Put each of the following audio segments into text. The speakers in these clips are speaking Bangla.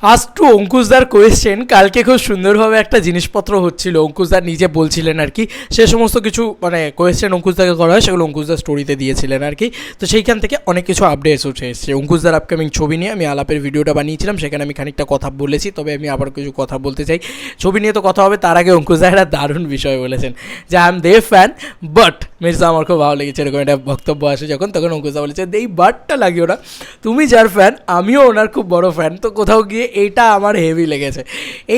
আজ টু অঙ্কুশদার কোয়েশ্চেন। কালকে খুব সুন্দরভাবে একটা জিনিসপত্র হচ্ছিল, অঙ্কুশদার নিজে বলছিলেন আর কি, সে সমস্ত কিছু মানে কোয়েশ্চেন অঙ্কুশদাকে করা হয় সেগুলো অঙ্কুশদার স্টোরিতে দিয়েছিলেন আর কি। তো সেইখান থেকে অনেক কিছু আপডেটস উঠে এসেছে অঙ্কুশদার আপকামিং ছবি নিয়ে। আমি আলাপের ভিডিওটা বানিয়েছিলাম, সেখানে আমি খানিকটা কথা বলেছি, তবে আমি আবার কিছু কথা বলতে চাই। ছবি নিয়ে তো কথা হবে, তার আগে অঙ্কুশদা একটা দারুণ বিষয় বলেছেন যে I am Dev fan but Mirza. আমার খুব ভালো লেগেছে এরকম একটা বক্তব্য আসে যখন, তখন অঙ্কুশদা বলেছে এই বাটটা লাগিও না, তুমি যার ফ্যান আমিও ওনার খুব বড় ফ্যান। তো কোথাও গিয়ে এইটা আমার হেভি লেগেছে,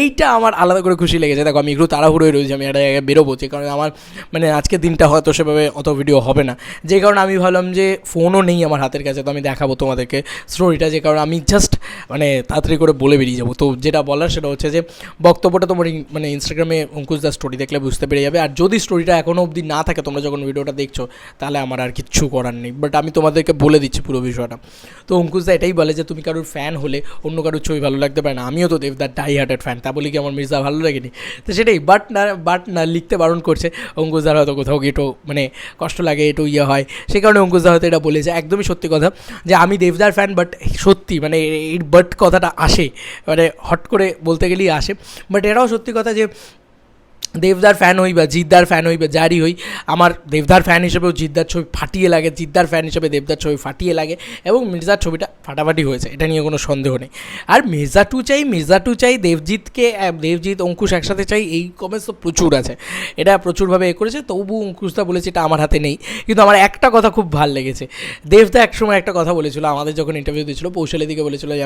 এইটা আমার আলাদা করে খুশি লেগেছে। দেখো আমি একটু তাড়াহুড়োয় রয়েছি, আমি একটা জায়গায় বেরোবো, যে কারণে আমার মানে আজকের দিনটা হয়তো সেভাবে অত ভিডিও হবে না, যে কারণে আমি ভাবলাম যে ফোনও নেই আমার হাতের কাছে, তো আমি দেখাবো তোমাদেরকে স্টোরিটা, যে কারণে আমি জাস্ট মানে তাড়াতাড়ি করে বলে বেরিয়ে যাবো। তো যেটা বলার সেটা হচ্ছে যে বক্তব্যটা তোমার মানে ইনস্টাগ্রামে অঙ্কুশদার স্টোরি দেখলে বুঝতে পেরে যাবে। আর যদি স্টোরিটা এখনও অবধি না থাকে, তোমরা যখন ভিডিওটা দেখছো, তাহলে আমার আর কিচ্ছু করার নেই, বাট আমি তোমাদেরকে বলে দিচ্ছি পুরো বিষয়টা। তো অঙ্কুশদা এটাই বলে যে তুমি কারোর ফ্যান হলে অন্য কারোর ছবি ভালো লাগতে পারে না, আমিও তো দেবদার ডাই হার্টেড ফ্যান, তা বলি কি আমার মির্জা ভালো লাগেনি? তো সেটাই, বাট না লিখতে বারণ করছে। অঙ্কুশদার হয়তো কোথাও গিয়ে একটু মানে কষ্ট লাগে, একটু ইয়ে হয়, সেই কারণে অঙ্কুশদা হয়তো এটা বলেছে। একদমই সত্যি কথা যে আমি দেবদার ফ্যান, বাট সত্যি মানে এই বাট কথাটা আসে, মানে হট করে বলতে গেলেই আসে। বাট এটাও সত্যি কথা যে দেবদার ফ্যান হই বা জিদ্দার ফ্যান হই বা যারই হই, আমার দেবদার ফ্যান হিসেবেও জিদ্দার ছবি ফাটিয়ে লাগে, জিদ্দার ফ্যান হিসেবে দেবদার ছবি ফাটিয়ে লাগে, এবং মির্জার ছবিটা ফাটাফাটি হয়েছে, এটা নিয়ে কোনো সন্দেহ নেই। আর মির্জা টু চাই দেবজিৎ অঙ্কুশ একসাথে চাই, এই কমেন্টস তো প্রচুর আছে, এটা প্রচুরভাবে করেছে। তবু অঙ্কুশদা বলেছে এটা আমার হাতে নেই। কিন্তু আমার একটা কথা খুব ভালো লেগেছে, দেবদা একসময় একটা কথা বলেছিল আমাদের যখন ইন্টারভিউ দিয়েছিল, পৌশালের দিকে বলেছিল যে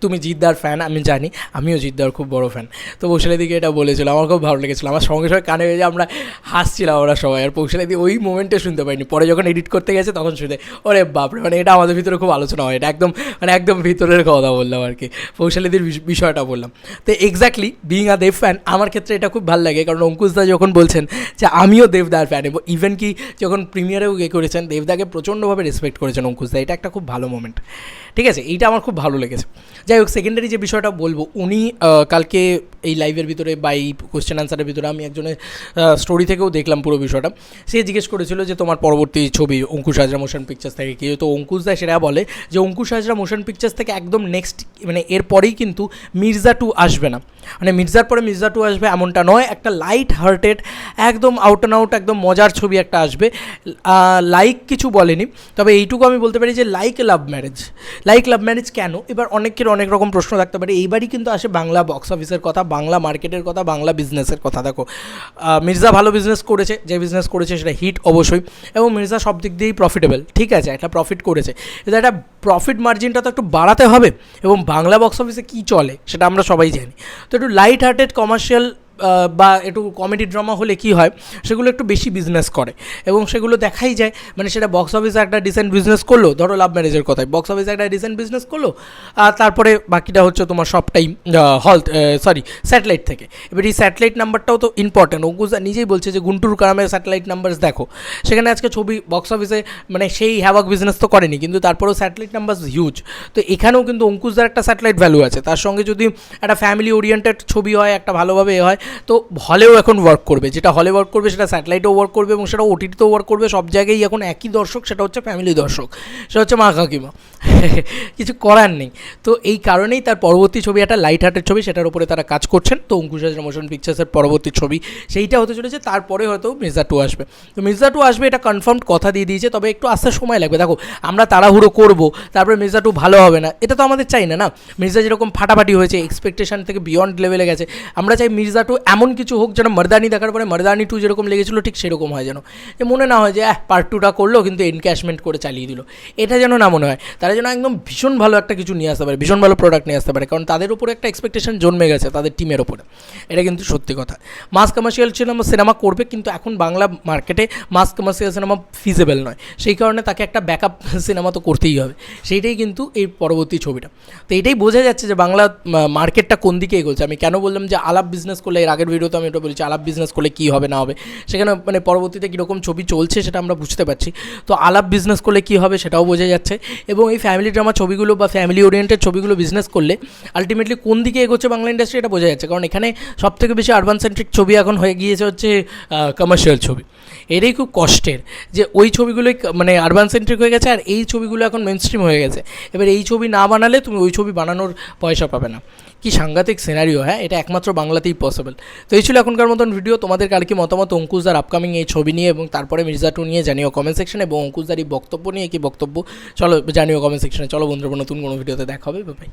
তুমি জিদ্দার ফ্যান, আমি জানি আমিও জিদ্দার খুব বড় ফ্যান। তো পৌশালের দিকে এটা বলেছিল, আমার খুব ভালো লেগেছিলো, আমার সঙ্গে সঙ্গে কানে হয়ে যে আমরা হাসছিলাম আমরা সবাই। আর পৌশালে দিয়ে ওই মোমেন্টে শুনতে পাইনি, পরে যখন এডিট করতে গেছে তখন শুনে ওরে বাপরে, মানে এটা আমাদের ভিতরে খুব আলোচনা হয়, এটা একদম মানে একদম ভিতরের কথা বললাম আর কি, পৌশালীদের বিষয়টা বললাম। তো exactly being a Dev fan আমার ক্ষেত্রে এটা খুব ভালো লাগে, কারণ অঙ্কুশদা যখন বলছেন যে আমিও দেবদার ফ্যান, এবং ইভেন কি যখন প্রিমিয়ারেও করেছেন দেবদাকে প্রচণ্ডভাবে রেসপেক্ট করেছেন অঙ্কুশদা, এটা একটা খুব ভালো মোমেন্ট। ঠিক আছে, এইটা আমার খুব ভালো লেগেছে। যাই হোক, সেকেন্ডারি যে বিষয়টা বলবো, উনি কালকে এই লাইভের ভিতরে বা এই কোয়েশ্চেন আনসারের ভিতরে আমি একজনের স্টোরি থেকেও দেখলাম পুরো বিষয়টা। সে জিজ্ঞেস করেছিল যে তোমার পরবর্তী ছবি অঙ্কুশ হাজরা মোশন পিকচার্স থেকে কী? তো অঙ্কুশদা সেটা বলে যে অঙ্কুশ হাজরা মোশন পিকচার্স থেকে একদম নেক্সট মানে এরপরেই কিন্তু মির্জা টু আসবে না, মানে মির্জার পরে মির্জা টু আসবে এমনটা নয়, একটা লাইট হার্টেড একদম আউট অ্যান্ড আউট একদম মজার ছবি একটা আসবে। লাইক কিছু বলেনি, তবে এইটুকু আমি বলতে পারি যে লাইক লাভ ম্যারেজ কেন? এবার অনেকের অনেক রকম প্রশ্ন থাকতে পারে। এইবারই কিন্তু আসে বাংলা বক্স অফিসের কথা, বাংলা মার্কেটের কথা, বাংলা বিজনেসের কথা। দেখো মির্জা ভালো বিজনেস করেছে, যে বিজনেস করেছে সেটা হিট অবশ্যই, এবং মির্জা সব দিক দিয়েই প্রফিটেবল, ঠিক আছে, একটা প্রফিট করেছে, কিন্তু একটা প্রফিট মার্জিনটা তো একটু বাড়াতে হবে, এবং বাংলা বক্স অফিসে কী চলে সেটা আমরা সবাই জানি। তো একটু লাইট হার্টেড কমার্শিয়াল বা একটু কমেডি ড্রামা হলে কি হয়, সেগুলো একটু বেশি বিজনেস করে, এবং সেগুলো দেখাই যায়। মানে সেটা বক্স অফিসে একটা ডিসেন্ট বিজনেস করলো, ধরো লাভ ম্যারেজের কথায় বক্স অফিসে একটা ডিসেন্ট বিজনেস করলো, আর তারপরে বাকিটা হচ্ছে তোমার সবটাই স্যাটেলাইট থেকে। এবার এই স্যাটেলাইট নাম্বারটাও তো ইম্পর্টেন্ট। অঙ্কুশদা নিজেই বলছে যে গুন্টুর কারামের স্যাটেলাইট নাম্বারস দেখো, সেখানে আজকে ছবি বক্স অফিসে মানে সেই হ্যাভাক বিজনেস তো করেনি, কিন্তু তারপরেও স্যাটেলাইট নাম্বারস হিউজ। তো এখানেও কিন্তু অঙ্কুশদার একটা স্যাটেলাইট ভ্যালু আছে, তার সঙ্গে যদি একটা ফ্যামিলি ওরিয়েন্টেড ছবি হয়, একটা ভালোভাবে হয়, তো হলেও এখন ওয়ার্ক করবে, যেটা হলে ওয়ার্ক করবে সেটা স্যাটেলাইটেও ওয়ার্ক করবে, এবং সেটা ওটিটিতেও ওয়ার্ক করবে, সব জায়গায় এখন একই দর্শক, সেটা হচ্ছে ফ্যামিলি দর্শক, সেটা হচ্ছে মা কাকিমা, কিছু করার নেই। তো এই কারণেই তার পরবর্তী ছবি একটা লাইট হার্টের ছবি, সেটার উপরে তারা কাজ করছেন। তো অঙ্কুশ হাজরা মোশন পিকচার্সের পরবর্তী ছবি সেইটা হতে চলেছে, তারপরে হয়তো মির্জা টু আসবে। তো মির্জা টু আসবে এটা কনফার্ম কথা দিয়ে দিয়েছে, তবে একটু আসতে সময় লাগবে। দেখো আমরা তাড়াহুড়ো করবো, তারপরে মির্জা টু ভালো হবে না, এটা তো আমাদের চাই না। না, মির্জা যেরকম ফাটাফাটি হয়েছে, এক্সপেকটেশন থেকে বিয়ন্ড লেভেলে গেছে, আমরা চাই মির্জা টু এমন কিছু হোক যেন মারদানি দেখার পরে মারদানি টু যেরকম লেগেছিলো ঠিক সেরকম হয়, যেন যে মনে না হয় যে পার্ট টুটা করলো কিন্তু এনক্যাশমেন্ট করে চালিয়ে দিল, এটা যেন না মনে হয়। তারা যেন একদম ভীষণ ভালো একটা কিছু নিয়ে আসতে পারে, ভীষণ ভালো প্রোডাক্ট নিয়ে আসতে পারে, কারণ তাদের উপরে একটা এক্সপেকটেশন জন্মে গেছে তাদের টিমের ওপরে, এটা কিন্তু সত্যি কথা। মাস কমার্শিয়াল সিনেমা করবে, কিন্তু এখন বাংলা মার্কেটে মাস কমার্শিয়াল সিনেমা ফিজেবল নয়, সেই কারণে তাকে একটা ব্যাকআপ সিনেমা তো করতেই হবে, সেইটাই কিন্তু এই পরবর্তী ছবিটা। তো এটাই বোঝা যাচ্ছে যে বাংলা মার্কেটটা কোন দিকে এগোচ্ছে। আমি কেন বললাম যে আলাপ বিজনেস করলে এর আগের ভিডিওতে আমি ওটা বলেছি আলাপ বিজনেস করলে কী হবে না হবে, সেখানে মানে পরবর্তীতে কীরকম ছবি চলছে সেটা আমরা বুঝতে পারছি। তো আলাপ বিজনেস করলে কী হবে সেটাও বোঝা যাচ্ছে, এবং এই ফ্যামিলি ড্রামা ছবিগুলো বা ফ্যামিলি ওরিয়েন্টেড ছবিগুলো বিজনেস করলে আলটিমেটলি কোন দিকে এগোচ্ছে বাংলা ইন্ডাস্ট্রি এটা বোঝা যাচ্ছে। কারণ এখানে সবথেকে বেশি আরবান সেন্ট্রিক ছবি এখন হয়ে গিয়েছে হচ্ছে কমার্শিয়াল ছবি। এটাই খুব কষ্টের যে ওই ছবিগুলোই মানে আরবান সেন্ট্রিক হয়ে গেছে আর এই ছবিগুলো এখন মেনস্ট্রিম হয়ে গেছে। এবার এই ছবি না বানালে তুমি ওই ছবি বানানোর পয়সা পাবে না। কি সাংঘাতিক সিনারিও, হ্যাঁ, এটা একমাত্র বাংলাতেই পসিবল। তো এই ছিল এখনকার মতন ভিডিও। তোমাদের কার কি মতামত অঙ্কুশদার আপকামিং এই ছবি নিয়ে এবং তারপরে মির্জা 2 নিয়ে জানিও কমেন্ট সেকশনে, এবং অঙ্কুশদার এই বক্তব্য নিয়ে কি বক্তব্য চলো জানিও কমেন্ট সেকশনে। চলো বন্ধুরা, নতুন কোনো ভিডিওতে দেখা হবে, বাই।